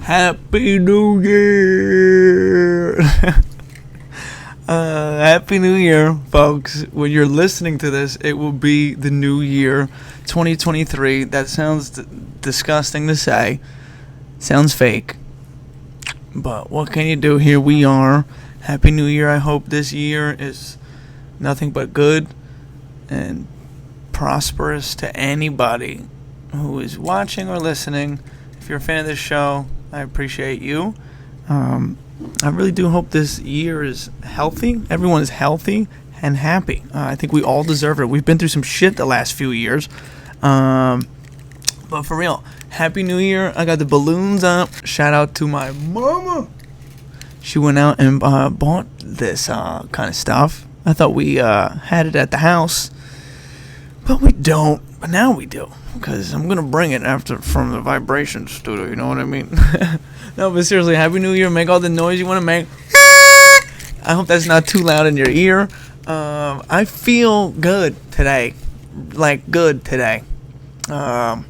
Happy New Year! Happy New Year, folks. When you're listening to this, it will be the new year, 2023. That sounds disgusting to say. Sounds fake. But what can you do? Here we are. Happy New Year. I hope this year is nothing but good and prosperous to anybody who is watching or listening. If you're a fan of this show, I appreciate you. I really do hope this year is healthy. Everyone is healthy and happy. I think we all deserve it. We've been through some shit the last few years. But for real, Happy New Year. I got the balloons up. Shout out to my mama. She went out and bought this kind of stuff. I thought we had it at the house, but we don't. But now we do, because I'm going to bring it from the vibration studio, you know what I mean? No, but seriously, Happy New Year. Make all the noise you want to make. I hope that's not too loud in your ear. I feel good today. Like, good today. It's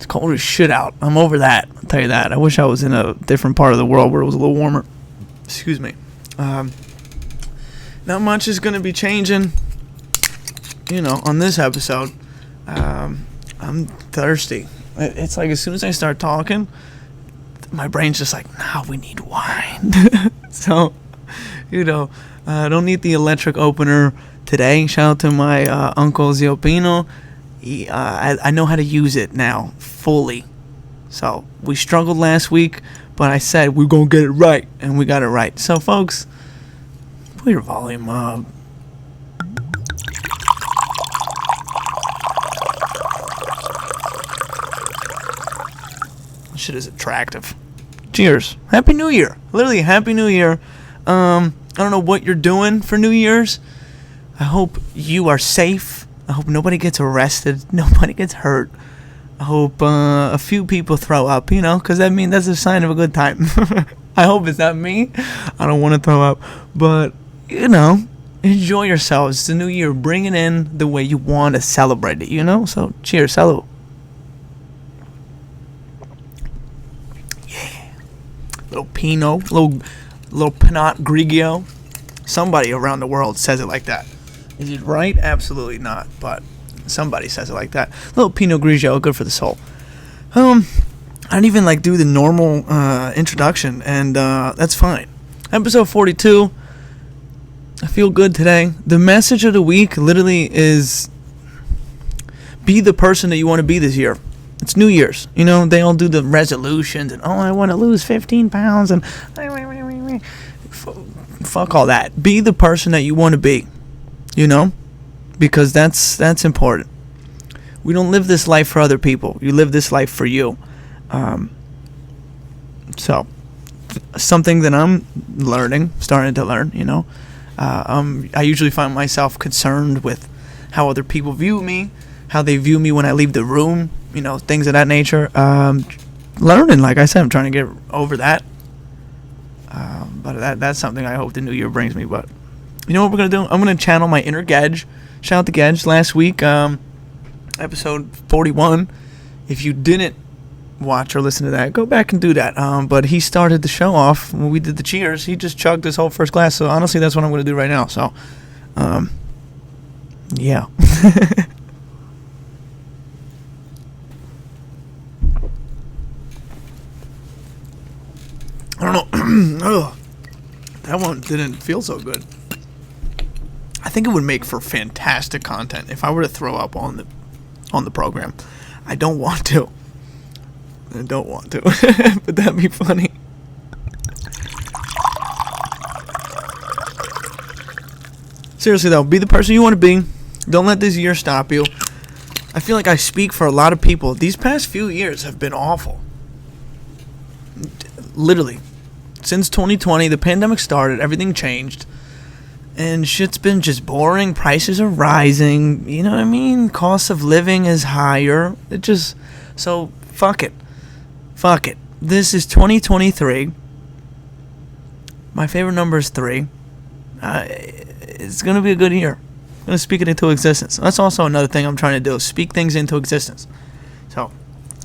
cold as shit out. I'm over that. I'll tell you that. I wish I was in a different part of the world where it was a little warmer. Excuse me. Not much is going to be changing, on this episode. I'm thirsty. It's like as soon as I start talking, my brain's just like, nah, we need wine. So, I don't need the electric opener today. Shout out to my uncle Ziopino. I know how to use it now, fully. So, we struggled last week, but I said we're going to get it right, and we got it right. So, folks, put your volume up. Shit is attractive. Cheers. Happy New Year. Literally, Happy New Year. I don't know what you're doing for New Year's. I hope you are safe. I hope nobody gets arrested. Nobody gets hurt. I hope a few people throw up, because that's a sign of a good time. I hope it's not me. I don't want to throw up. But, enjoy yourselves. It's the new year. Bring it in the way you want to celebrate it, So, cheers. Salud. Little Pinot, little Pinot Grigio. Somebody around the world says it like that. Is it right? Absolutely not. But somebody says it like that. Little Pinot Grigio, good for the soul. I didn't even do the normal introduction, and that's fine. Episode 42. I feel good today. The message of the week literally is be the person that you want to be this year. It's New Year's. They all do the resolutions and, I want to lose 15 pounds and fuck all that. Be the person that you want to be, because that's important. We don't live this life for other people. You live this life for you. So, something that I'm starting to learn, I usually find myself concerned with how other people view me, how they view me when I leave the room, things of that nature. Learning, like I said, I'm trying to get over that. But that's something I hope the new year brings me. But you know what we're going to do? I'm going to channel my inner Gedge. Shout out to Gedge last week, episode 41. If you didn't watch or listen to that, go back and do that. But he started the show off when we did the cheers. He just chugged his whole first glass. So honestly, that's what I'm going to do right now. So, yeah. I don't know. That one didn't feel so good. I think it would make for fantastic content if I were to throw up on the program. I don't want to. But that'd be funny. Seriously though, be the person you want to be. Don't let this year stop you. I feel like I speak for a lot of people. These past few years have been awful. Literally. Since 2020, the pandemic started, everything changed. And shit's been just boring. Prices are rising. You know what I mean? Cost of living is higher. So, fuck it. This is 2023. My favorite number is 3. It's going to be a good year. I'm going to speak it into existence. That's also another thing I'm trying to do. Speak things into existence. So,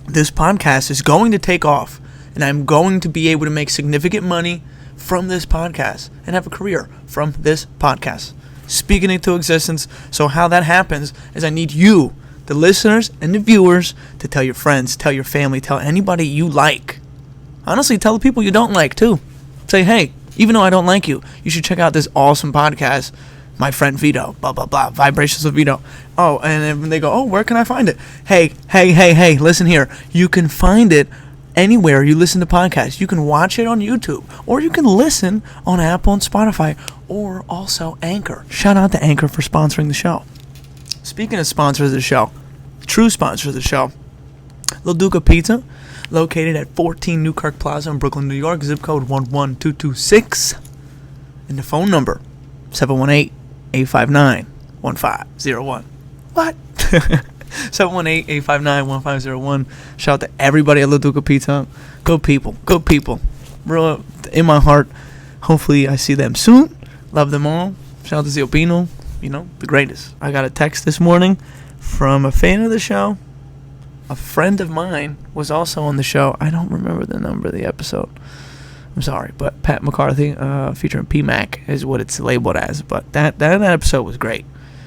this podcast is going to take off. And I'm going to be able to make significant money from this podcast and have a career from this podcast. Speaking it into existence. So how that happens is I need you, the listeners and the viewers, to tell your friends, tell your family, tell anybody you like. Honestly, tell the people you don't like too. Say, hey, even though I don't like you, you should check out this awesome podcast, my friend Vito, blah, blah, blah, Vibrations with Vito. Oh, and then they go, oh, where can I find it? Hey, listen here. You can find it anywhere you listen to podcasts. You can watch it on YouTube, or you can listen on Apple and Spotify, or also Anchor. Shout out to Anchor for sponsoring the show. Speaking of sponsors of the show, true sponsors of the show, La Duca Pizza, located at 14 Newkirk Plaza in Brooklyn, New York, zip code 11226, and the phone number 718-859-1501. What? 718-859-1501. Shout out to everybody at La Duca Pizza. Good people. Real in my heart. Hopefully I see them soon. Love them all. Shout out to Zio Pino. The greatest. I got a text this morning from a fan of the show. A friend of mine was also on the show. I don't remember the number of the episode. I'm sorry, but Pat McCarthy, featuring P-Mac, is what it's labeled as. But that episode was great.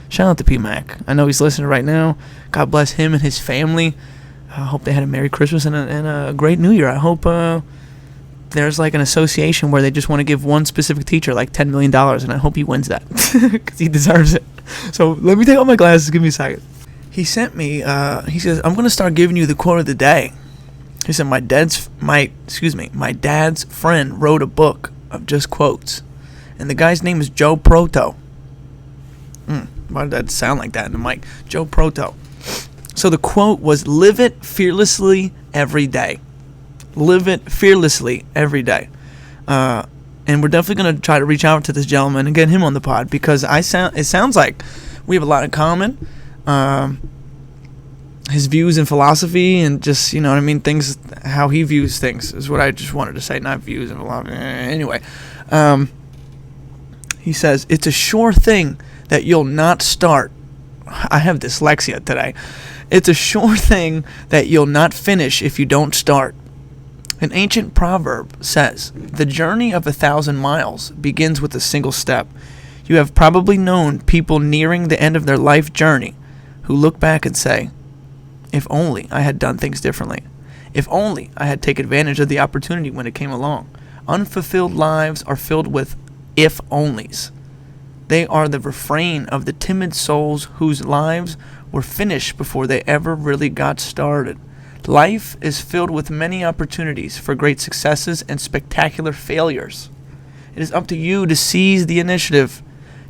Shout out to P-Mac. I know he's listening right now. God bless him and his family. I hope they had a Merry Christmas and a great New Year. I hope there's like an association where they just want to give one specific teacher like $10 million, and I hope he wins that because he deserves it. So let me take off my glasses. Give me a second. He sent me, he says, I'm going to start giving you the quote of the day. He said, my dad's friend wrote a book of just quotes. And the guy's name is Joe Proto. Why did that sound like that in the mic? Joe Proto. So the quote was, live it fearlessly every day. Live it fearlessly every day. And we're definitely going to try to reach out to this gentleman and get him on the pod, because it sounds like we have a lot in common. His views and philosophy and just, things, how he views things is what I just wanted to say, not views and philosophy. Anyway, he says, it's a sure thing that you'll not start. I have dyslexia today. It's a sure thing that you'll not finish if you don't start. An ancient proverb says, the journey of 1,000 miles begins with a single step. You have probably known people nearing the end of their life journey who look back and say, if only I had done things differently. If only I had taken advantage of the opportunity when it came along. Unfulfilled lives are filled with if-onlys. They are the refrain of the timid souls whose lives were finished before they ever really got started. Life is filled with many opportunities for great successes and spectacular failures. It is up to you to seize the initiative,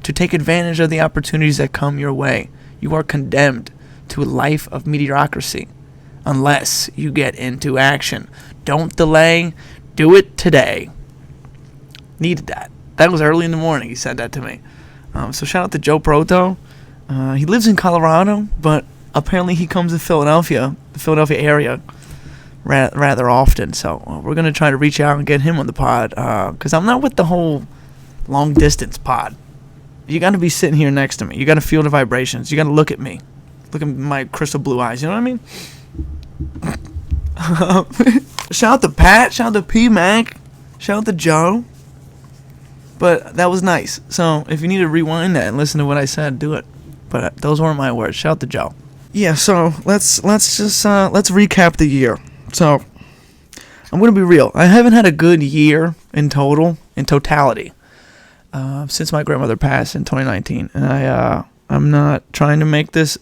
to take advantage of the opportunities that come your way. You are condemned to a life of mediocrity unless you get into action. Don't delay. Do it today. Needed that. That was early in the morning. He said that to me. So shout out to Joe Proto. He lives in Colorado, but apparently he comes to Philadelphia, the Philadelphia area, rather often. So we're going to try to reach out and get him on the pod, because I'm not with the whole long distance pod. You got to be sitting here next to me. You got to feel the vibrations. You got to look at me. Look at my crystal blue eyes. You know what I mean? Shout out to Pat. Shout out to P-Mac. Shout out to Joe. But that was nice. So if you need to rewind that and listen to what I said, do it. But those weren't my words. Shout out to Joe. Yeah, so let's recap the year. So I'm going to be real. I haven't had a good year in totality, since my grandmother passed in 2019. And I'm not trying to make this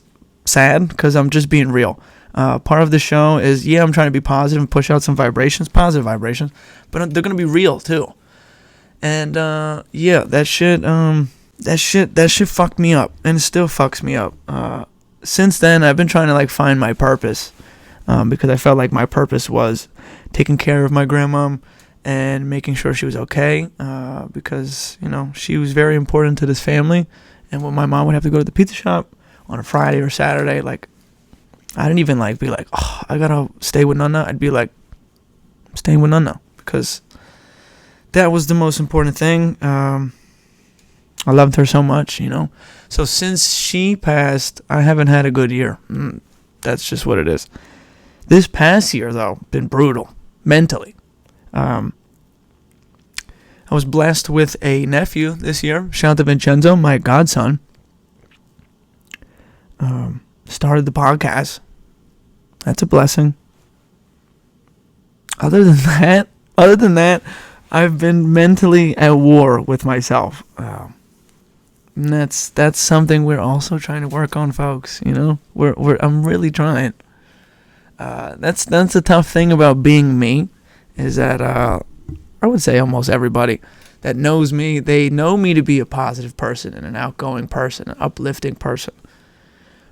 sad, because I'm just being real. Part of the show is, I'm trying to be positive and push out some vibrations, positive vibrations, but they're going to be real too. And that shit fucked me up, and it still fucks me up. Since then, I've been trying to find my purpose, because I felt like my purpose was taking care of my grandmom and making sure she was okay, because she was very important to this family. And when my mom would have to go to the pizza shop on a Friday or Saturday, I didn't even be like, oh, I gotta stay with Nana. I'd be like, I'm staying with Nana, because that was the most important thing. I loved her so much, So since she passed, I haven't had a good year. That's just what it is. This past year, though, been brutal mentally. I was blessed with a nephew this year. Shout out to Vincenzo, my godson. Started the podcast. That's a blessing. Other than that, I've been mentally at war with myself. And that's something we're also trying to work on, folks. You know, I'm really trying. That's a tough thing about being me, is that I would say almost everybody that knows me, they know me to be a positive person and an outgoing person, an uplifting person.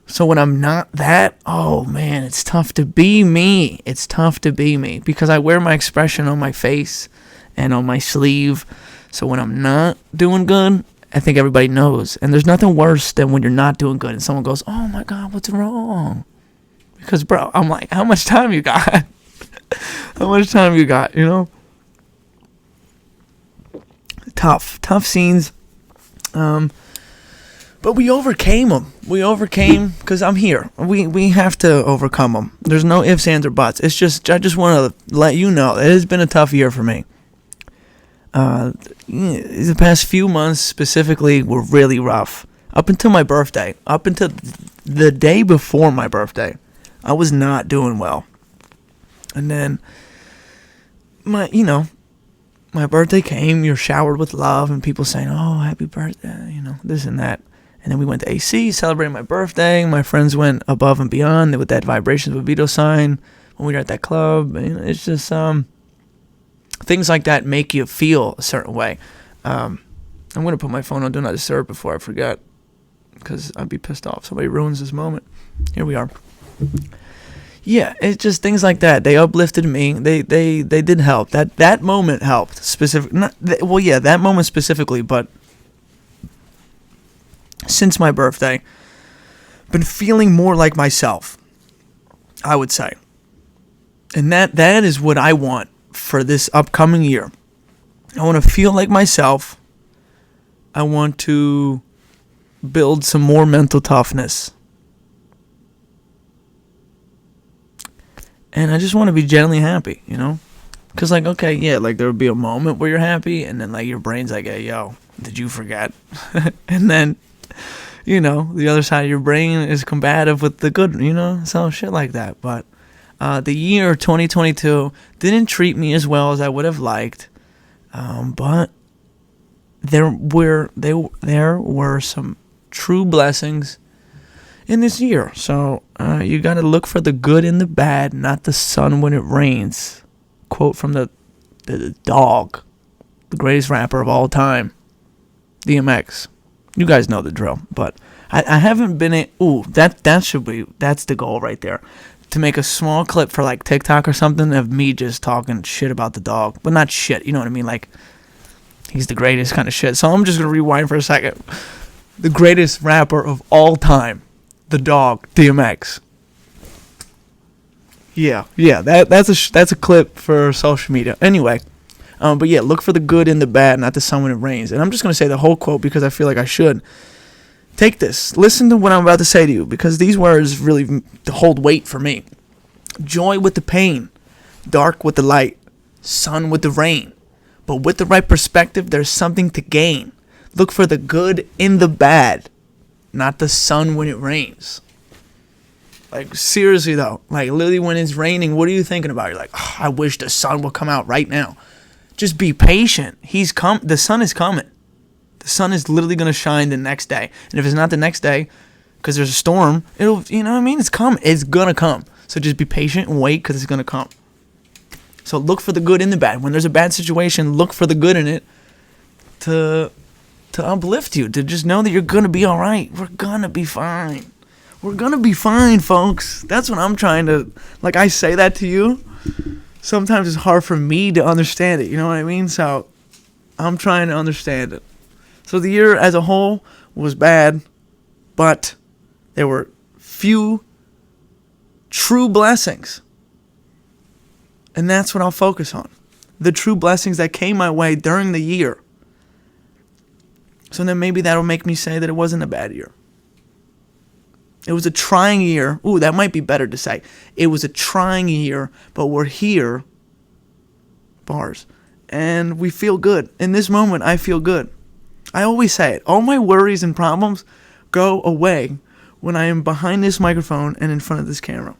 So when I'm not that, oh man, it's tough to be me. It's tough to be me because I wear my expression on my face and on my sleeve. So when I'm not doing good, I think everybody knows. And there's nothing worse than when you're not doing good and someone goes, oh my God, what's wrong? Because, bro, I'm like, how much time you got? How much time you got, you know? Tough scenes. But we overcame them. We overcame because I'm here. We have to overcome them. There's no ifs, ands, or buts. It's just, I just want to let you know it has been a tough year for me. The past few months specifically were really rough. Up until my birthday. Up until the day before my birthday. I was not doing well. And then, my birthday came, you're showered with love, and people saying, oh, happy birthday, this and that. And then we went to AC, celebrating my birthday. My friends went above and beyond with that Aspirations with Vito sign when we were at that club. And it's just things like that make you feel a certain way. I'm going to put my phone on Do Not Disturb before I forget, because I'd be pissed off. Somebody ruins this moment. Here we are. Yeah, it's just things like that. They uplifted me. They did help. That moment helped. That moment specifically, but since my birthday, been feeling more like myself, I would say. And that is what I want for this upcoming year. I want to feel like myself. I want to build some more mental toughness. And I just want to be genuinely happy, Because, there would be a moment where you're happy, and then, your brain's like, hey, yo, did you forget? And then, the other side of your brain is combative with the good, so shit like that. But the year 2022 didn't treat me as well as I would have liked, but there were some true blessings in this year. So you got to look for the good in the bad, not the sun when it rains. Quote from the dog, the greatest rapper of all time, DMX. You guys know the drill, but I haven't been that's the goal right there. To make a small clip for TikTok or something of me just talking shit about the dog, but not shit, you know what I mean? He's the greatest kind of shit. So I'm just going to rewind for a second. The greatest rapper of all time, the dog, DMX. Yeah, that's a clip for social media. Anyway, but yeah, look for the good in the bad, not the sun when it rains. And I'm just going to say the whole quote because I feel like I should. Take this. Listen to what I'm about to say to you, because these words really hold weight for me. Joy with the pain, dark with the light, sun with the rain. But with the right perspective, there's something to gain. Look for the good in the bad, not the sun when it rains. Seriously though, literally when it's raining, what are you thinking about? You're like, oh, I wish the sun would come out right now. Just be patient. The sun is coming. The sun is literally going to shine the next day. And if it's not the next day, because there's a storm, it'll, it's coming. It's going to come. So just be patient and wait, because it's going to come. So look for the good in the bad. When there's a bad situation, look for the good in it to uplift you, to just know that you're going to be all right. We're going to be fine. We're going to be fine, folks. That's what I'm trying to, I say that to you. Sometimes it's hard for me to understand it. You know what I mean? So I'm trying to understand it. So the year as a whole was bad, but there were few true blessings. And that's what I'll focus on. The true blessings that came my way during the year. So then maybe that'll make me say that it wasn't a bad year. It was a trying year. Ooh, that might be better to say. It was a trying year, but we're here Bars. And we feel good. In this moment, I feel good. I always say it. All my worries and problems go away when I am behind this microphone and in front of this camera.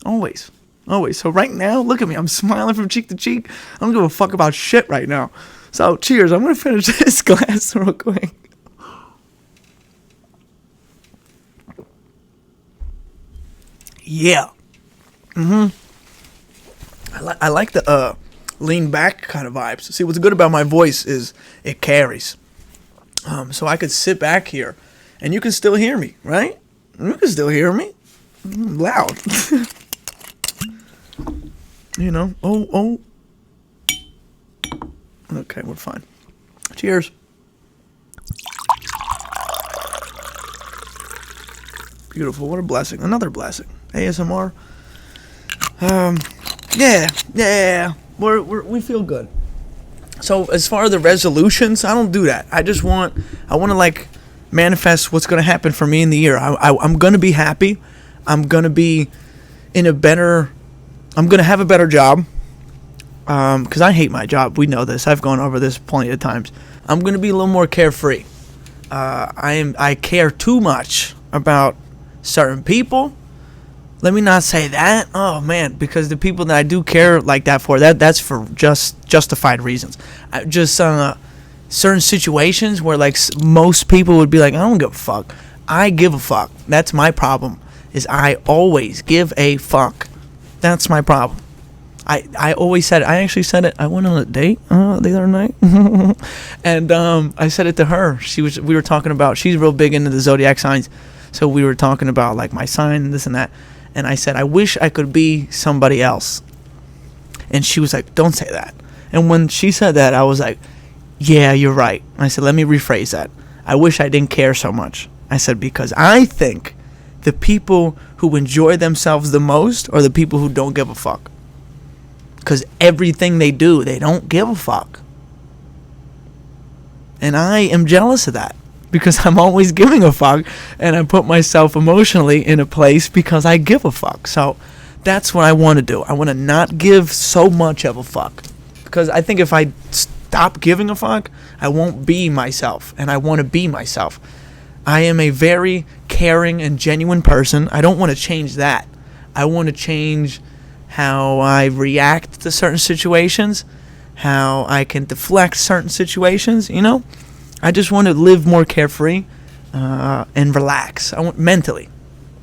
Always. Always. So right now, look at me. I'm smiling from cheek to cheek. I don't give a fuck about shit right now. So cheers. I'm going to finish this glass real quick. Yeah. I like the lean back kind of vibes. See, what's good about my voice is it carries. So I could sit back here and you can still hear me, right? You can still hear me. Loud. You know, oh. Okay, we're fine. Cheers. Beautiful, what a blessing. Another blessing. ASMR. Yeah. We feel good. So as far as the resolutions, I don't do that. I want to like manifest what's going to happen for me in the year. I'm going to be happy. I'm going to be I'm going to have a better job. Because I hate my job. We know this. I've gone over this plenty of times. I'm going to be a little more carefree. I care too much about certain people. Let me not say that. Oh man, because the people that I do care like that for, that's for justified reasons. Certain situations where like most people would be like, I don't give a fuck. I give a fuck. That's my problem. Is I always give a fuck. That's my problem. I always said it. I actually said it. I went on a date the other night, and I said it to her. We were talking about. She's real big into the zodiac signs, so we were talking about like my sign and this and that. And I said, I wish I could be somebody else. And she was like, don't say that. And when she said that, I was like, yeah, you're right. I said, let me rephrase that. I wish I didn't care so much. I said, because I think the people who enjoy themselves the most are the people who don't give a fuck. Because everything they do, they don't give a fuck. And I am jealous of that. Because I'm always giving a fuck. And I put myself emotionally in a place because I give a fuck. So that's what I want to do. I want to not give so much of a fuck. Because I think if I stop giving a fuck, I won't be myself. And I want to be myself. I am a very caring and genuine person. I don't want to change that. I want to change how I react to certain situations, how I can deflect certain situations, you know? I just want to live more carefree and relax. I want mentally,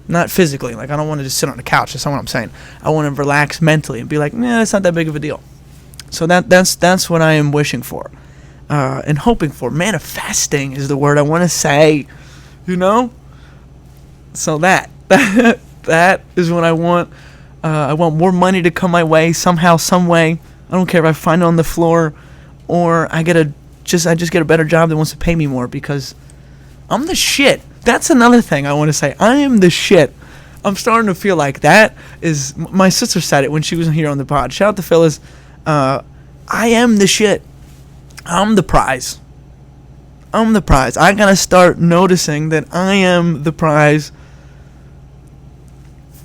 not physically. Like I don't want to just sit on the couch. That's not what I'm saying. I want to relax mentally and be like, nah, it's not that big of a deal. So that's what I am wishing for and hoping for. Manifesting is the word I want to say, you know? So that is what I want. I want more money to come my way somehow, some way. I don't care if I find it on the floor or I just get a better job that wants to pay me more because I'm the shit. That's another thing I want to say. I am the shit. I'm starting to feel like that is... My sister said it when she was here on the pod. Shout out to Phyllis. I am the shit. I'm the prize. I'm the prize. I gotta start noticing that I am the prize.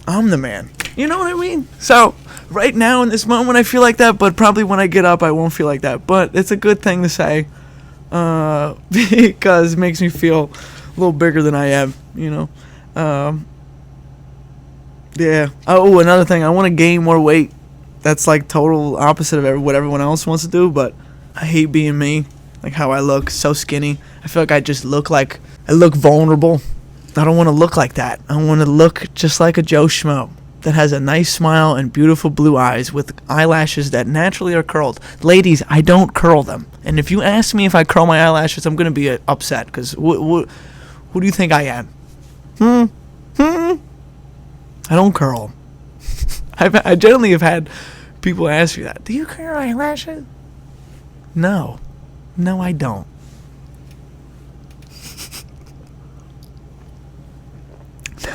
I'm the man. You know what I mean? So... Right now, in this moment, I feel like that, but probably when I get up, I won't feel like that. But it's a good thing to say, because it makes me feel a little bigger than I am, you know? Yeah. Oh, another thing, I want to gain more weight. That's like total opposite of what everyone else wants to do, but I hate being me, like how I look, so skinny. I feel like I look vulnerable. I don't want to look like that. I want to look just like a Joe Schmo that has a nice smile and beautiful blue eyes with eyelashes that naturally are curled. Ladies, I don't curl them. And if you ask me if I curl my eyelashes, I'm going to be upset because who do you think I am? I don't curl. I generally have had people ask me that. Do you curl eyelashes? No. No, I don't.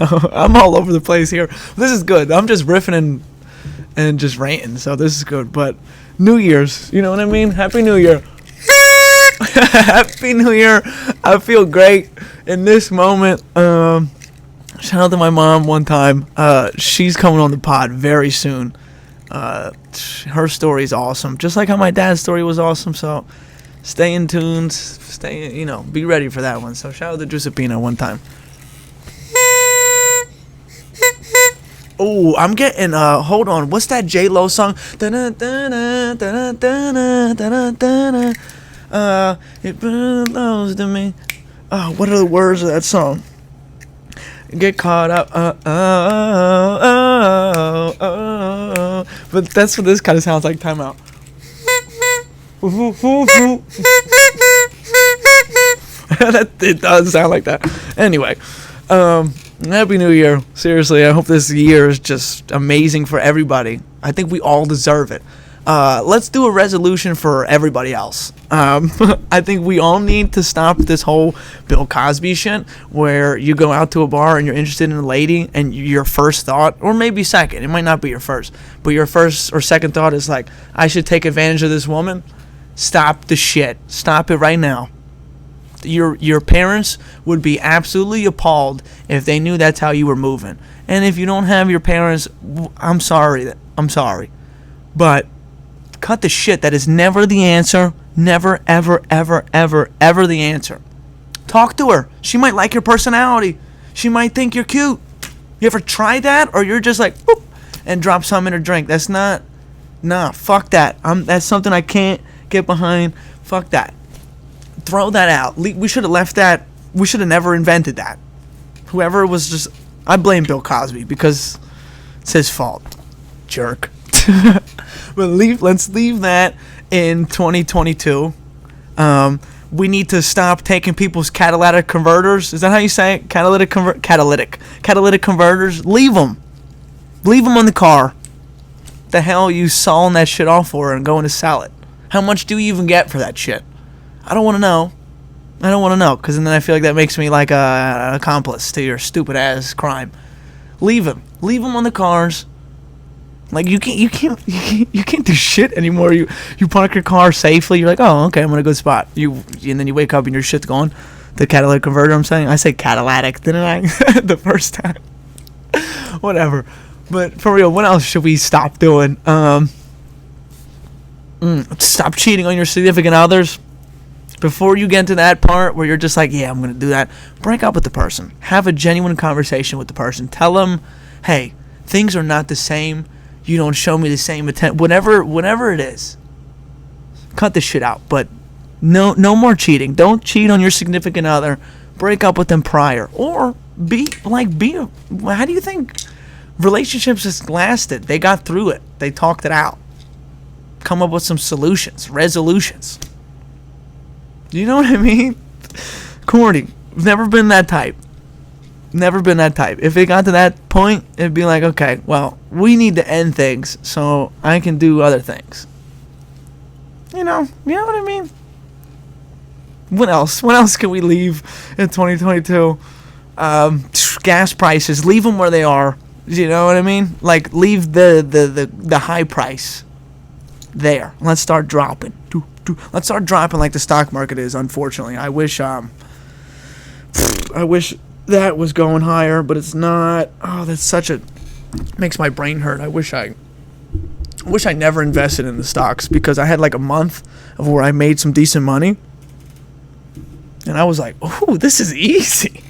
I'm all over the place here. This is good. I'm just riffing and just ranting, so this is good. But New Year's, you know what I mean? Happy New Year. Happy New Year. I feel great in this moment. Shout out to my mom one time. She's coming on the pod very soon. Her story is awesome, just like how my dad's story was awesome. So stay in tune, be ready for that one. So shout out to Giuseppina one time. Oh, I'm getting hold on, what's that J-Lo song? It belongs to me. What are the words of that song? Get caught up, but that's what this kind of sounds like. Time out. It does sound like that. Anyway, Happy New Year. Seriously, I hope this year is just amazing for everybody. I think we all deserve it. Let's do a resolution for everybody else. I think we all need to stop this whole Bill Cosby shit where you go out to a bar and you're interested in a lady and your first thought, or maybe second, it might not be your first, but your first or second thought is like, I should take advantage of this woman. Stop the shit. Stop it right now. Your parents would be absolutely appalled if they knew that's how you were moving. And if you don't have your parents, I'm sorry. But cut the shit. That is never the answer. Never, ever, ever, ever, ever the answer. Talk to her. She might like your personality. She might think you're cute. You ever try that? Or you're just like, boop, and drop some in her drink. That's not, fuck that. That's something I can't get behind. Fuck that. Throw that out. We should have left that. We should have never invented that. Whoever was just, I blame Bill Cosby because it's his fault. Jerk. But let's leave that in 2022. We need to stop taking people's catalytic converters. Is that how you say it? Catalytic converters. Leave them on the car. The hell are you sawing that shit off for and going to sell it? How much do you even get for that shit? I don't want to know. Because then I feel like that makes me like an accomplice to your stupid ass crime. Leave them on the cars. Like you can't do shit anymore. You park your car safely. You're like, oh, okay, I'm in a good spot. And then you wake up and your shit's gone. The catalytic converter. I'm saying I say catalytic, didn't I? The first time. Whatever. But for real, what else should we stop doing? Stop cheating on your significant others. Before you get to that part where you're just like, yeah, I'm gonna do that. Break up with the person. Have a genuine conversation with the person. Tell them, hey, things are not the same. You don't show me the same attention. Whatever it is, cut this shit out. But no more cheating. Don't cheat on your significant other. Break up with them prior, or be. How do you think relationships has lasted? They got through it. They talked it out. Come up with some solutions, resolutions. You know what I mean? Corny. Never been that type. If it got to that point, it'd be like, okay, well, we need to end things so I can do other things. You know what I mean? What else? What else can we leave in 2022? Gas prices. Leave them where they are. You know what I mean? Like, leave the high price there. Let's start dropping. Let's start dropping like the stock market is, unfortunately. I wish that was going higher, but it's not. Oh, makes my brain hurt. I wish I never invested in the stocks, because I had like a month of where I made some decent money. And I was like, oh, this is easy.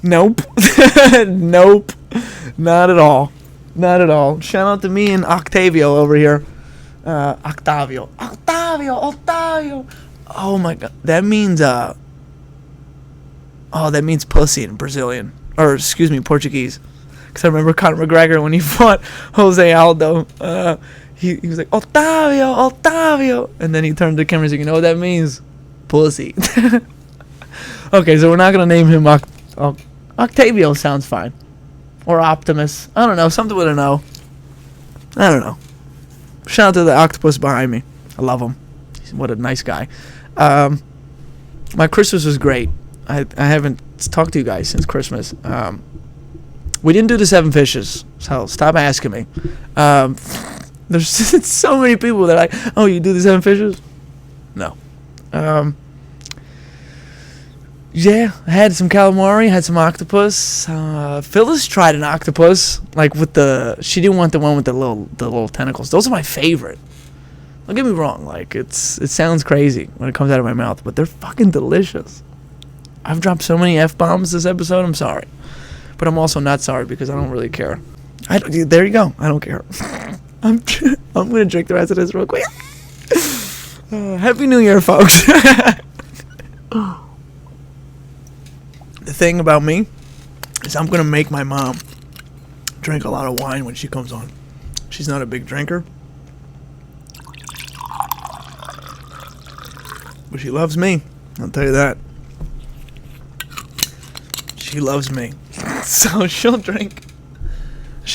Nope. Nope. Not at all. Shout out to me and Octavio over here. Octavio. Oh my god. That means that means pussy in Brazilian. Or excuse me, Portuguese. Because I remember Conor McGregor when he fought Jose Aldo. He was like, Octavio. And then he turned to the camera and said, you know what that means? Pussy. Okay, so we're not going to name him Octavio. Sounds fine. Or Optimus. I don't know. Something with an O. I don't know. Shout out to the octopus behind me. I love him. What a nice guy. My Christmas was great. I haven't talked to you guys since Christmas. We didn't do the 7 fishes, so stop asking me. There's so many people that are like, oh, you do the 7 fishes? No. Yeah, I had some calamari, had some octopus. Phyllis tried an octopus, like with she didn't want the one with the little tentacles. Those are my favorite. Don't get me wrong, like it sounds crazy when it comes out of my mouth, but they're fucking delicious. I've dropped so many F-bombs this episode, I'm sorry. But I'm also not sorry because I don't really care. There you go, I don't care. I'm gonna drink the rest of this real quick. Happy New Year, folks. The thing about me is I'm gonna make my mom drink a lot of wine when she comes on. She's not a big drinker, but she loves me. I'll tell you that. She loves me, so she'll drink.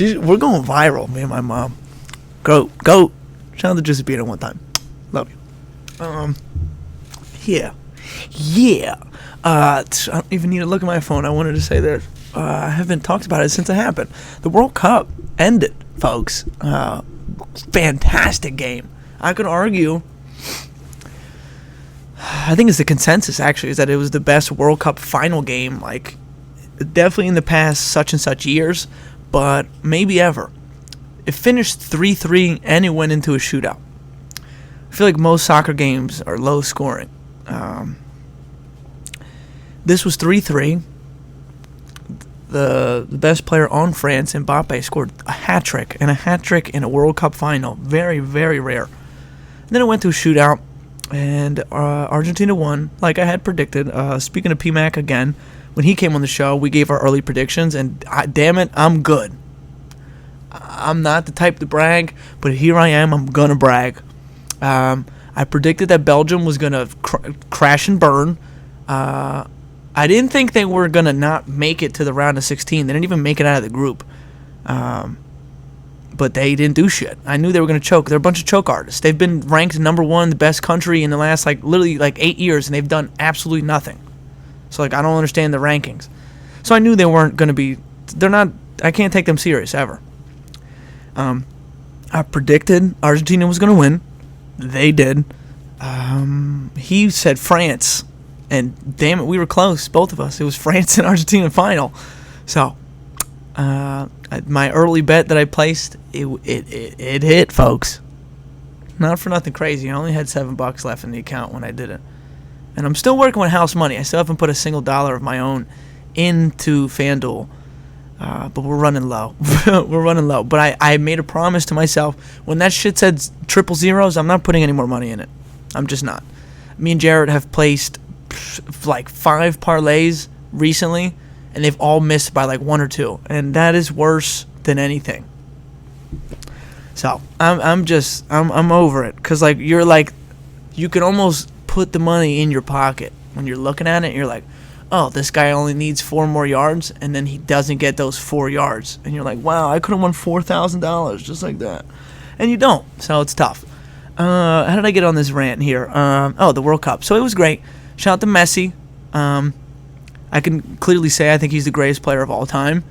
We're going viral, me and my mom. Go! Shout out to Giuseppina one time. Love you. Yeah. I don't even need to look at my phone. I wanted to say that I haven't talked about it since it happened. The World Cup ended, folks. Fantastic game. I could argue, I think it's the consensus actually, is that it was the best World Cup final game, like definitely in the past such and such years, but maybe ever. It finished 3-3 and it went into a shootout. I feel like most soccer games are low scoring. This was 3-3. The best player on France, Mbappe, scored a hat-trick, and a hat-trick in a World Cup final. Very, very rare. And then it went to a shootout, and Argentina won, like I had predicted. Speaking of PMAC again, when he came on the show, we gave our early predictions, and damn it, I'm good. I'm not the type to brag, but here I am. I'm going to brag. I predicted that Belgium was going to crash and burn. I didn't think they were going to not make it to the round of 16. They didn't even make it out of the group. But they didn't do shit. I knew they were going to choke. They're a bunch of choke artists. They've been ranked number one, the best country in the last, literally 8 years, and they've done absolutely nothing. So, I don't understand the rankings. So I knew they weren't going to be, I can't take them serious, ever. I predicted Argentina was going to win. They did. He said France. And damn it, we were close, both of us. It was France and Argentina final. So, my early bet that I placed, it hit, folks. Not for nothing crazy. I only had $7 left in the account when I did it. And I'm still working with house money. I still haven't put a single dollar of my own into FanDuel. But we're running low. We're running low. But I made a promise to myself. When that shit said triple zeros, I'm not putting any more money in it. I'm just not. Me and Jared have placed 5 parlays recently, and they've all missed by 1 or 2, and that is worse than anything. So I'm over it, because you can almost put the money in your pocket when you're looking at it. You're like, oh, this guy only needs 4 more yards, and then he doesn't get those 4 yards, and you're like, wow, I could have won $4,000 just like that, and you don't. So it's tough. How did I get on this rant here? The World Cup. So it was great. Shout out to Messi. I can clearly say I think he's the greatest player of all time.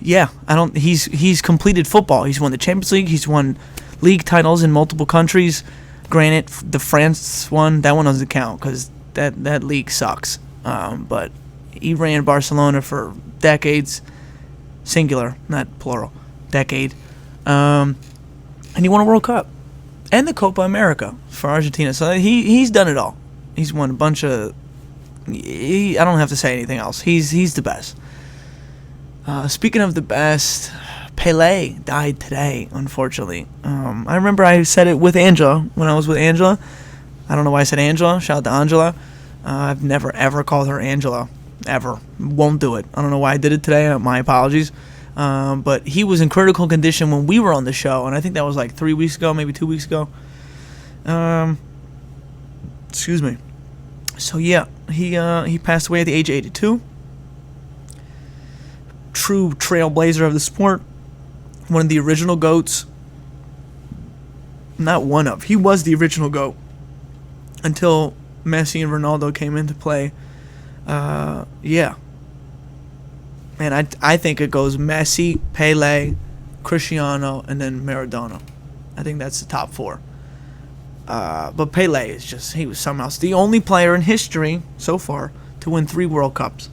Yeah, he's completed football. He's won the Champions League. He's won league titles in multiple countries. Granted, the France one, that one doesn't count because that league sucks. But he ran Barcelona for decades, singular, not plural, decade. And he won a World Cup. And the Copa America for Argentina. So he's done it all. He's won a bunch of... I don't have to say anything else. He's the best. Speaking of the best, Pele died today, unfortunately. I remember I said it with Angela when I was with Angela. I don't know why I said Angela. Shout out to Angela. I've never, ever called her Angela. Ever. Won't do it. I don't know why I did it today. My apologies. But he was in critical condition when we were on the show, and I think that was 3 weeks ago, maybe 2 weeks ago. Excuse me. So yeah, he passed away at the age of 82. True trailblazer of the sport. One of the original GOATs. Not one of. He was the original GOAT until Messi and Ronaldo came into play. Yeah. And I think it goes Messi, Pele, Cristiano, and then Maradona. I think that's the top 4. But Pele he was something else. The only player in history so far to win 3 World Cups.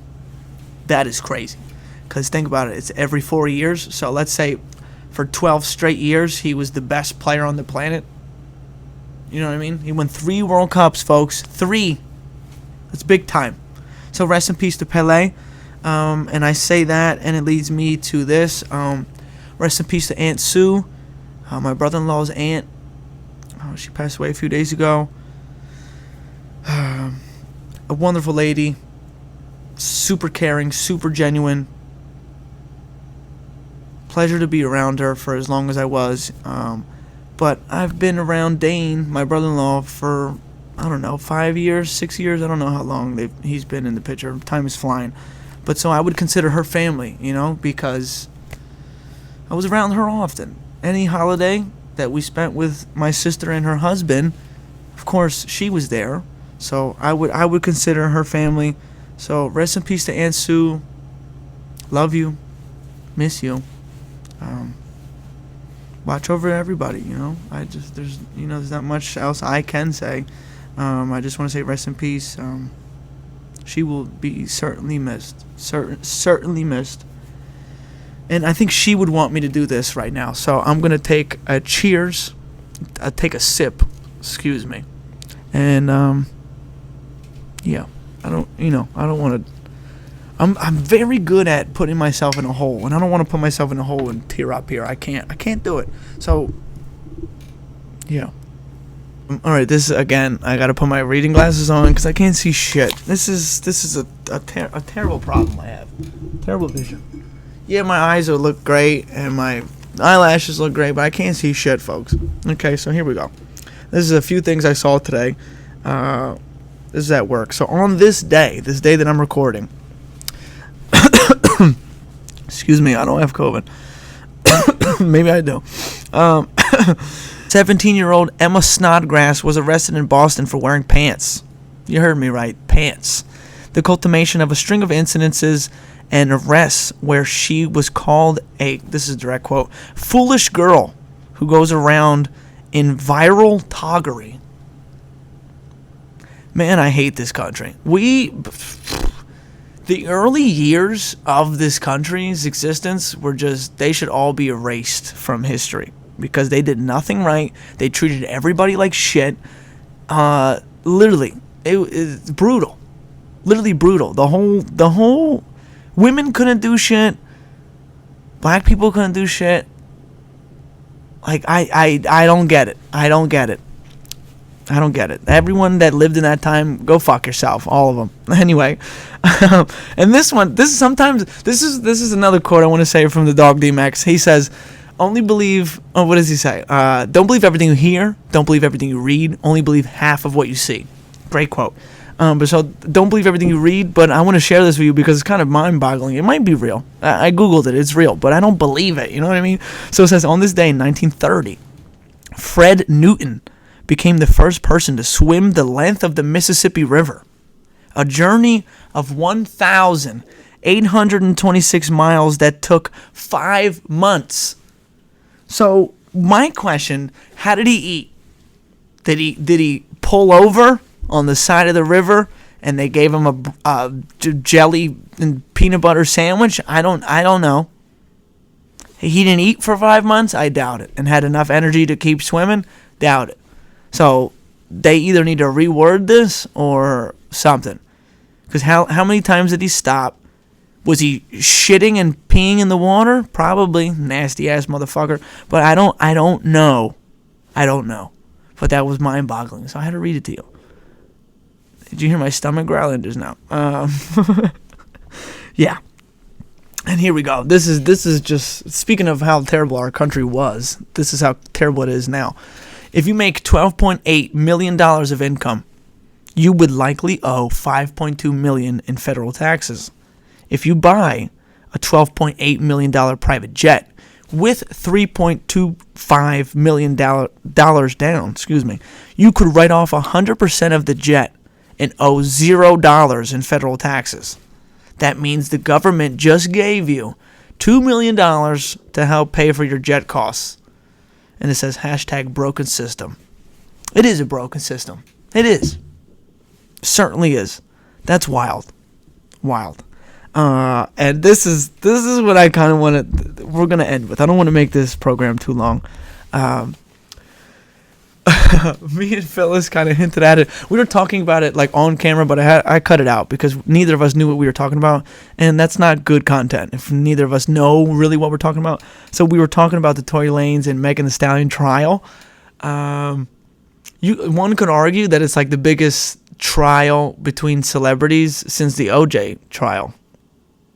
That is crazy. Because think about it, it's every 4 years. So let's say for 12 straight years, he was the best player on the planet. You know what I mean? He won 3 World Cups, folks. 3. That's big time. So rest in peace to Pele. And I say that, and it leads me to this. Rest in peace to Aunt Sue, my brother-in-law's aunt. She passed away a few days ago. A wonderful lady. Super caring, super genuine. Pleasure to be around her for as long as I was. But I've been around Dane, my brother-in-law, for, 5 years, 6 years. I don't know how long he's been in the picture. Time is flying. But so I would consider her family, because I was around her often. Any holiday that we spent with my sister and her husband, of course, she was there. So I would consider her family. So rest in peace to Aunt Sue. Love you. Miss you. Watch over everybody, there's not much else I can say. I just want to say rest in peace. She will be certainly missed. Certainly missed. And I think she would want me to do this right now. So I'm going to take a cheers. I'll take a sip. Excuse me. And, yeah. I don't want to. I'm very good at putting myself in a hole. And I don't want to put myself in a hole and tear up here. I can't do it. So, yeah. All right, this is, again, I got to put my reading glasses on because I can't see shit. This is a terrible problem I have. Terrible vision. Yeah, my eyes will look great and my eyelashes look great, but I can't see shit, folks. Okay, so here we go. This is a few things I saw today. This is at work. So on this day that I'm recording, excuse me, I don't have COVID. Maybe I do. 17-year-old Emma Snodgrass was arrested in Boston for wearing pants. You heard me right, pants. The culmination of a string of incidences and arrests where she was called this is a direct quote, foolish girl who goes around in viral toggery. Man, I hate this country. The early years of this country's existence they should all be erased from history. Because they did nothing right. They treated everybody like shit. Literally, it's brutal. Literally brutal. The whole women couldn't do shit. Black people couldn't do shit. Like I don't get it. I don't get it. Everyone that lived in that time, go fuck yourself. All of them. Anyway, and this is another quote I want to say from the dog D-Max. He says, only believe, what does he say? Don't believe everything you hear. Don't believe everything you read. Only believe half of what you see. Great quote. But so don't believe everything you read, but I want to share this with you because it's kind of mind-boggling. It might be real. I Googled it. It's real, but I don't believe it. You know what I mean? So it says, on this day in 1930, Fred Newton became the first person to swim the length of the Mississippi River. A journey of 1,826 miles that took 5 months. So my question, how did he eat? Did he pull over on the side of the river and they gave him a jelly and peanut butter sandwich? I don't know. He didn't eat for 5 months? I doubt it. And had enough energy to keep swimming? Doubt it. So they either need to reword this or something. Because how many times did he stop? Was he shitting and peeing in the water? Probably. Nasty ass motherfucker. But I don't know. I don't know. But that was mind-boggling. So I had to read it to you. Did you hear my stomach growling just now? Yeah. And here we go. This is just, speaking of how terrible our country was, this is how terrible it is now. If you make $12.8 million of income, you would likely owe $5.2 million in federal taxes. If you buy a $12.8 million private jet with $3.25 million down, you could write off 100% of the jet and owe $0 in federal taxes. That means the government just gave you $2 million to help pay for your jet costs. And it says hashtag broken system. It is a broken system. It is. Certainly is. That's wild. Wild. And this is what I kind of want to. We're gonna end with. I don't want to make this program too long. Me and Phyllis kind of hinted at it. We were talking about it like on camera, but I cut it out because neither of us knew what we were talking about, and that's not good content if neither of us know really what we're talking about. So we were talking about the Tory Lanez and Megan Thee Stallion trial. One could argue that it's like the biggest trial between celebrities since the OJ trial,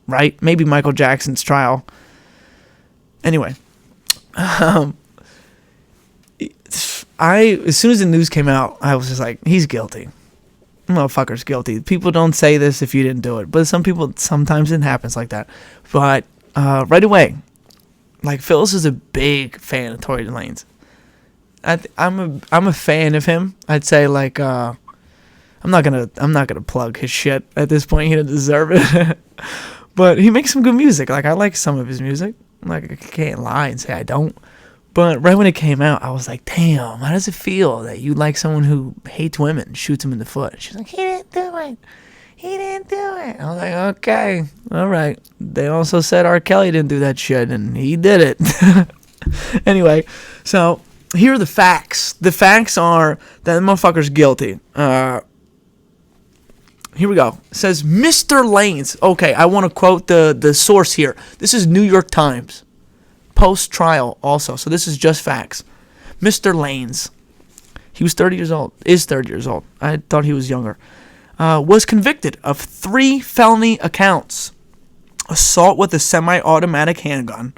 right? Maybe Michael Jackson's trial. Anyway, as soon as the news came out, I was just like, he's guilty. Motherfucker's guilty. People don't say this if you didn't do it, but sometimes it happens like that. But right away, like Phyllis is a big fan of Tory Lanez. I'm a fan of him. I'd say like I'm not gonna plug his shit at this point. He doesn't deserve it. But he makes some good music. Like I like some of his music. Like I can't lie and say I don't. But right when it came out, I was like, damn, how does it feel that you like someone who hates women, shoots them in the foot? She's like, he didn't do it. He didn't do it. I was like, okay, all right. They also said R. Kelly didn't do that shit, and he did it. Anyway, so here are the facts. The facts are that the motherfucker's guilty. Here we go. It says, Mr. Lanez. Okay, I want to quote the source here. This is New York Times. Post-trial also. So this is just facts. Mr. Lanez. He was 30 years old. Is 30 years old. I thought he was younger. Was convicted of 3 felony accounts. Assault with a semi-automatic handgun.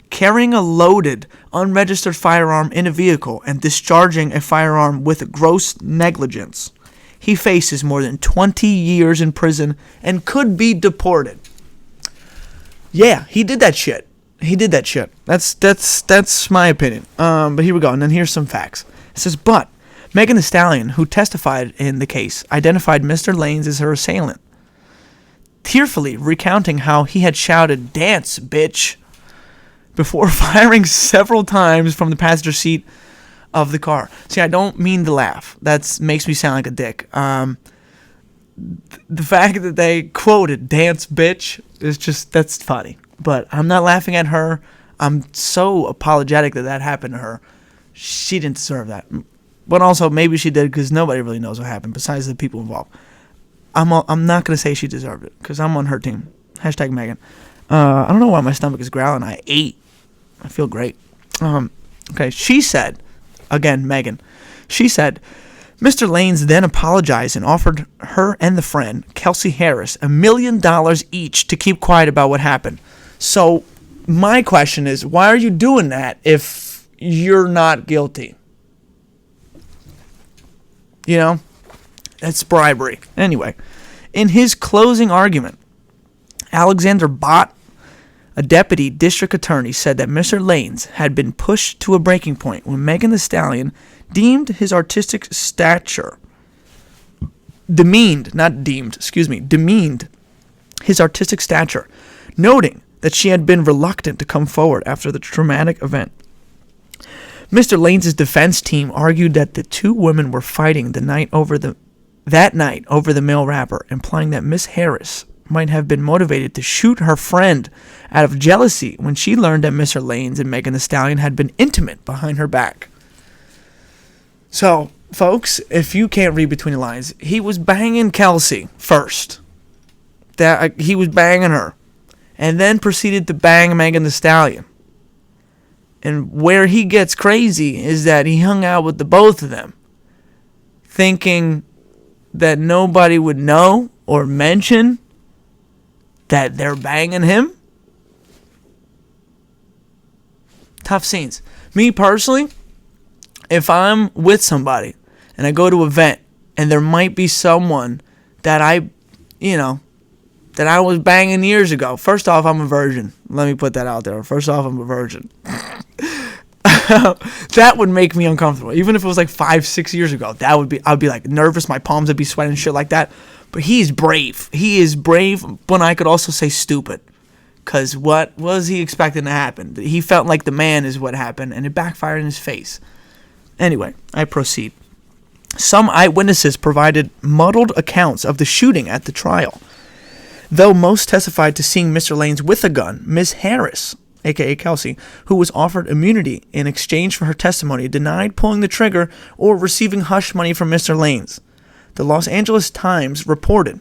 Carrying a loaded, unregistered firearm in a vehicle and discharging a firearm with gross negligence. He faces more than 20 years in prison and could be deported. Yeah, he did that shit. That's my opinion. But here we go. And then here's some facts. It says, but Megan Thee Stallion, who testified in the case, identified Mr. Lanez as her assailant, tearfully recounting how he had shouted, "Dance, bitch," before firing several times from the passenger seat of the car. See, I don't mean to laugh. That makes me sound like a dick. The fact that they quoted "Dance, bitch" is just, that's funny. But I'm not laughing at her. I'm so apologetic that happened to her. She didn't deserve that. But also, maybe she did because nobody really knows what happened besides the people involved. I'm not going to say she deserved it because I'm on her team. Hashtag Megan. I don't know why my stomach is growling. I ate. I feel great. Okay, she said, again, Megan, she said, Mr. Lanez then apologized and offered her and the friend, Kelsey Harris, $1 million each to keep quiet about what happened. So my question is, why are you doing that if you're not guilty? You know, that's bribery. Anyway, in his closing argument, Alexander Bott, a deputy district attorney, said that Mr. Lanez had been pushed to a breaking point when Megan Thee Stallion demeaned his artistic stature noting that she had been reluctant to come forward after the traumatic event. Mr. Lanez's defense team argued that the two women were fighting that night over the male rapper, implying that Miss Harris might have been motivated to shoot her friend out of jealousy when she learned that Mr. Lanez and Megan Thee Stallion had been intimate behind her back. So, folks, if you can't read between the lines, he was banging Kelsey first. He was banging her. And then proceeded to bang Megan Thee Stallion. And where he gets crazy is that he hung out with the both of them, thinking that nobody would know or mention that they're banging him. Tough scenes. Me personally, if I'm with somebody and I go to an event and there might be someone that I was banging years ago. First off, I'm a virgin. Let me put that out there. First off, I'm a virgin. That would make me uncomfortable. Even if it was like 5-6 years ago, I'd be like nervous. My palms would be sweating and shit like that. But he's brave. He is brave, but I could also say stupid. Because what was he expecting to happen? He felt like the man is what happened, and it backfired in his face. Anyway, I proceed. Some eyewitnesses provided muddled accounts of the shooting at the trial. Though most testified to seeing Mr. Lanez with a gun, Ms. Harris, aka Kelsey, who was offered immunity in exchange for her testimony, denied pulling the trigger or receiving hush money from Mr. Lanez. The Los Angeles Times reported,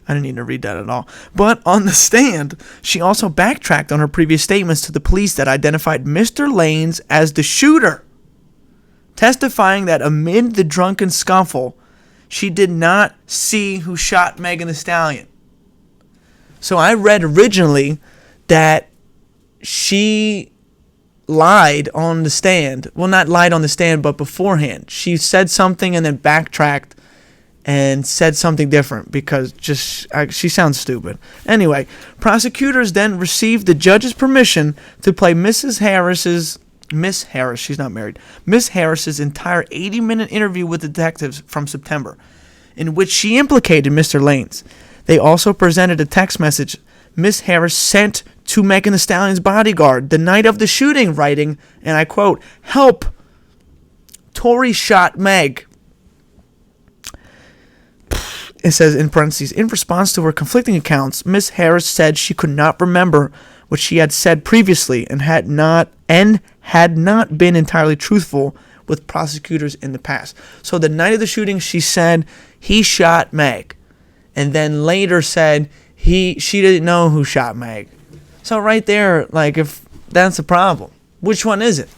I didn't need to read that at all, but on the stand, she also backtracked on her previous statements to the police that identified Mr. Lanez as the shooter, testifying that amid the drunken scuffle, she did not see who shot Megan Thee Stallion. So I read originally that she lied on the stand. Well, not lied on the stand, but beforehand. She said something and then backtracked and said something different because she sounds stupid. Anyway, prosecutors then received the judge's permission to play Miss Harris, she's not married, Miss Harris's entire 80-minute interview with detectives from September, in which she implicated Mr. Lanez. They also presented a text message Miss Harris sent to Megan Thee Stallion's bodyguard the night of the shooting, writing, and I quote, "Help! Tory shot Meg." It says in parentheses, in response to her conflicting accounts, Miss Harris said she could not remember what she had said previously and had not been entirely truthful with prosecutors in the past. So the night of the shooting, she said he shot Meg, and then later said she didn't know who shot Meg. So right there, like, if that's a problem, which one is it?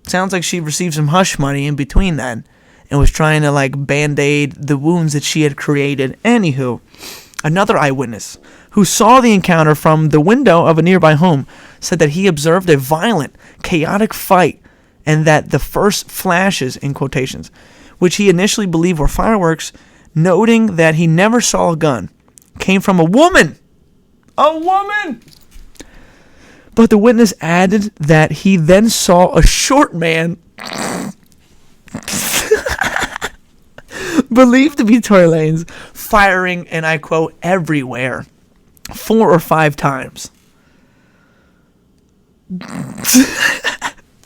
Sounds like she received some hush money in between then and was trying to like band-aid the wounds that she had created. Anywho, another eyewitness who saw the encounter from the window of a nearby home said that he observed a violent, chaotic fight and that the first flashes, in quotations, which he initially believed were fireworks, noting that he never saw a gun, came from a woman. A woman! But the witness added that he then saw a short man believed to be Tory Lanez firing, and I quote, everywhere, 4 or 5 times.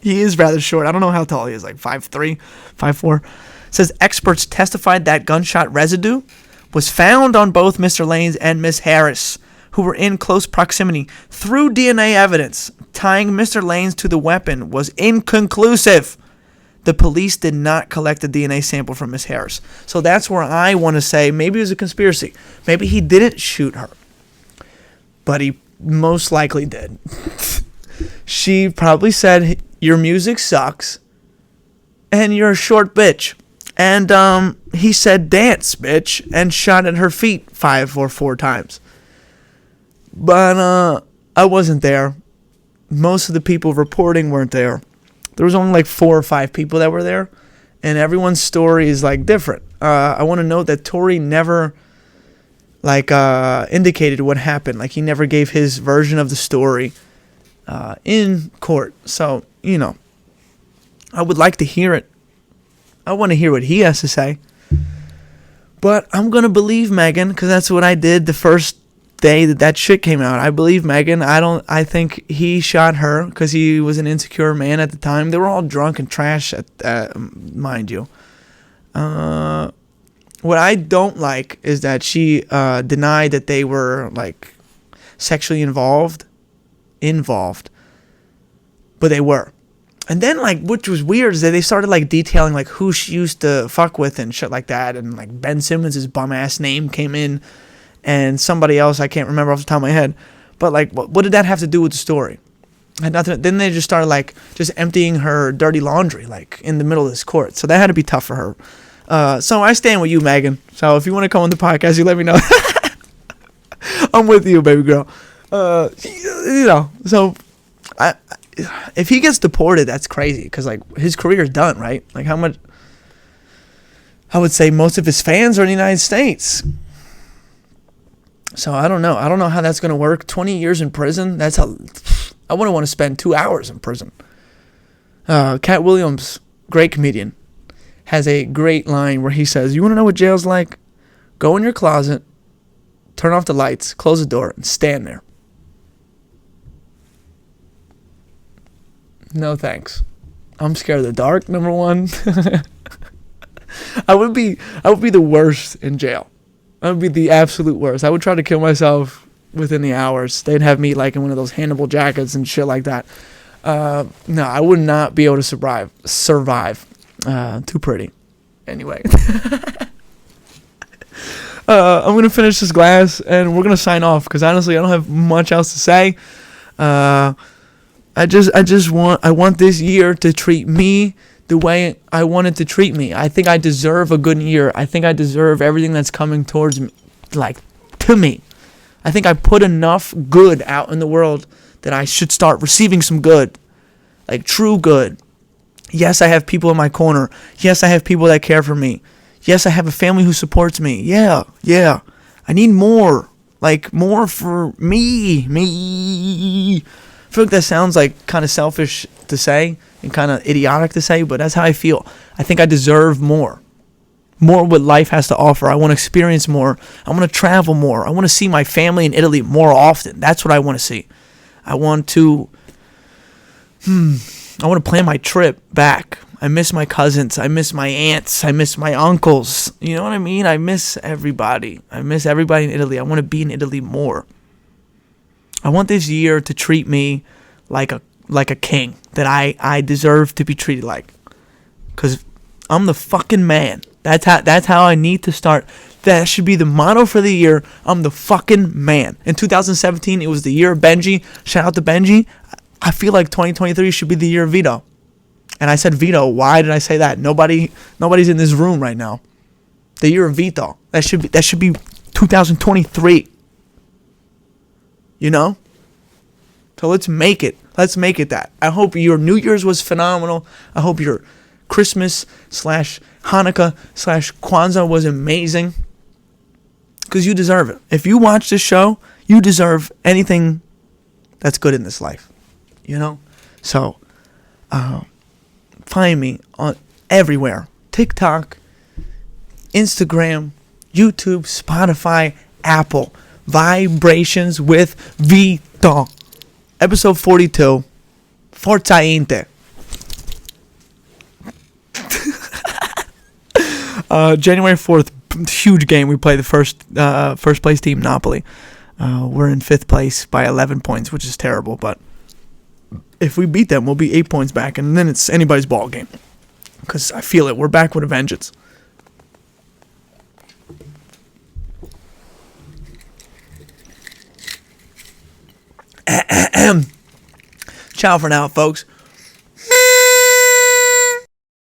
He is rather short. I don't know how tall he is, like 5'3", 5'4". Says experts testified that gunshot residue was found on both Mr. Lanez and Miss Harris, who were in close proximity. Through DNA evidence, tying Mr. Lanez to the weapon was inconclusive. The police did not collect a DNA sample from Miss Harris. So that's where I want to say maybe it was a conspiracy. Maybe he didn't shoot her, but he most likely did. She probably said, your music sucks, and you're a short bitch. And he said, dance, bitch, and shot at her feet 5 or 4 times. But I wasn't there. Most of the people reporting weren't there. There was only like 4 or 5 people that were there, and everyone's story is like different. I want to note that Tory never like indicated what happened. Like he never gave his version of the story in court. So, you know, I would like to hear it. I want to hear what he has to say. But I'm going to believe Megan because that's what I did the first day that shit came out. I believe Megan. I think he shot her because he was an insecure man at the time. They were all drunk and trash, mind you. What I don't like is that she denied that they were like sexually involved, but they were. And then, like, which was weird is that they started, like, detailing, like, who she used to fuck with and shit like that. And, like, Ben Simmons' bum-ass name came in. And somebody else, I can't remember off the top of my head. But, like, what did that have to do with the story? Had nothing. Then they just started, like, just emptying her dirty laundry, like, in the middle of this court. So that had to be tough for her. So I stand with you, Megan. So if you want to come on the podcast, you let me know. I'm with you, baby girl. You know, so if he gets deported, that's crazy because like his career is done, right? Like how much? I would say most of his fans are in the United States. So I don't know. I don't know how that's gonna work. 20 years in prison. I wouldn't want to spend 2 hours in prison. Cat Williams, great comedian, has a great line where he says, "You want to know what jail's like? Go in your closet, turn off the lights, close the door, and stand there." No thanks. I'm scared of the dark, number one. I would be the worst in jail. I would be the absolute worst. I would try to kill myself within the hours. They'd have me like in one of those Hannibal jackets and shit like that. No, I would not be able to survive. Too pretty. Anyway. I'm going to finish this glass and we're going to sign off because honestly I don't have much else to say. I want this year to treat me the way I want it to treat me. I think I deserve a good year. I think I deserve everything that's coming towards me, like, to me. I think I put enough good out in the world that I should start receiving some good, like true good. Yes, I have people in my corner. Yes, I have people that care for me. Yes, I have a family who supports me. Yeah. I need more, like more for me. I feel like that sounds like kind of selfish to say and kind of idiotic to say, but that's how I feel. I think I deserve more what life has to offer. I want to experience more. I want to travel more. I want to see my family in Italy more often. That's what I want to see. I want to plan my trip back. I miss my cousins. I miss my aunts. I miss my uncles. You know what I mean? I miss everybody. I miss everybody in Italy. I want to be in Italy more. I want this year to treat me like a king, that I deserve to be treated like. Because I'm the fucking man. That's how I need to start. That should be the motto for the year. I'm the fucking man. In 2017, it was the year of Benji. Shout out to Benji. I feel like 2023 should be the year of Vito. And I said Vito. Why did I say that? Nobody's in this room right now. The year of Vito. That should be 2023. You know? So let's make it. Let's make it that. I hope your New Year's was phenomenal. I hope your Christmas / Hanukkah / Kwanzaa was amazing. Because you deserve it. If you watch this show, you deserve anything that's good in this life. You know? So, find me on everywhere. TikTok, Instagram, YouTube, Spotify, Apple. Vibrations with Vito. Episode 42. Forza Inter. January 4th, huge game. We play the first place team, Napoli. We're in 5th place by 11 points, which is terrible. But if we beat them, we'll be 8 points back. And then it's anybody's ball game. Because I feel it. We're back with a vengeance. Ciao for now, folks.